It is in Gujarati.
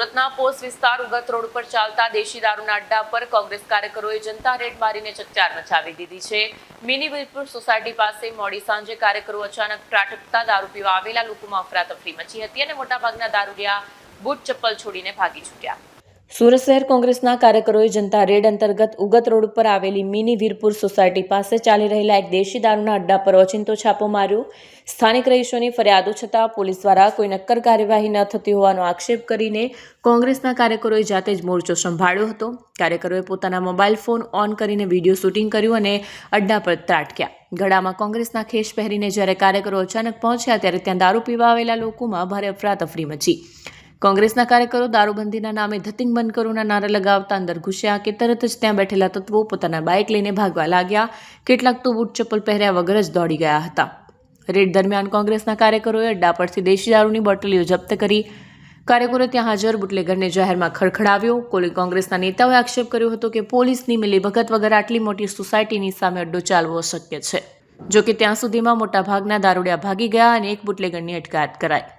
સુરતના પોસ્ટ વિસ્તાર ઉગત રોડ પર ચાલતા દેશી દારૂના અડ્ડા પર કોંગ્રેસ કાર્યકરોએ જનતા રેડ મારીને ચકચાર મચાવી દીધી છે. મિની વીરપુર સોસાયટી પાસે મોડી સાંજે કાર્યકરો અચાનક ત્રાટકતા દારૂ પીવા આવેલા લોકોમાં અફરાતફરી મચી હતી અને મોટાભાગના દારૂડિયા બૂટ ચપ્પલ છોડીને ભાગી છૂટ્યા. સુરત શહેર કોંગ્રેસના કાર્યકરોએ જનતા રેડ અંતર્ગત ઉગત રોડ પર આવેલી મિની વીરપુર સોસાયટી પાસે ચાલી રહેલા એક દેશી દારૂના અડ્ડા પર ઓચિંતો છાપો માર્યો. સ્થાનિક રહીશોની ફરિયાદો છતાં પોલીસ દ્વારા કોઈ નક્કર કાર્યવાહી ન થતી હોવાનો આક્ષેપ કરીને કોંગ્રેસના કાર્યકરોએ જાતે જ મોરચો સંભાળ્યો હતો. કાર્યકરોએ પોતાના મોબાઈલ ફોન ઓન કરીને વિડીયો શૂટિંગ કર્યું અને અડ્ડા પર ત્રાટક્યા. ગળામાં કોંગ્રેસના ખેસ પહેરીને જ્યારે કાર્યકરો અચાનક પહોંચ્યા ત્યારે ત્યાં દારૂ પીવા આવેલા લોકોમાં ભારે અફરાતફરી મચી. કોંગ્રેસના કાર્યકરો દારૂબંધીના નામે ધતિંગ બંધ કરોના નારા લગાવતા અંદર ઘૂસ્યા કે તરત જ ત્યાં બેઠેલા તત્વો પોતાના બાઇક લઈને ભાગવા લાગ્યા. કેટલાક તો બૂટ ચપ્પલ પહેર્યા વગર જ દોડી ગયા હતા. રેડ દરમિયાન કોંગ્રેસના કાર્યકરોએ અડ્ડા પરથી દેશી દારૂની બોટલીઓ જપ્ત કરી. કાર્યકરોએ ત્યાં હાજર બુટલેગરને જાહેરમાં ખડખડાવ્યો. કોંગ્રેસના નેતાઓએ આક્ષેપ કર્યો હતો કે પોલીસની મિલીભગત વગર આટલી મોટી સોસાયટીની સામે અડ્ડો ચાલવો અશક્ય છે. જો કે ત્યાં સુધીમાં મોટાભાગના દારૂડિયા ભાગી ગયા અને એક બુટલેગરની અટકાયત કરાઈ.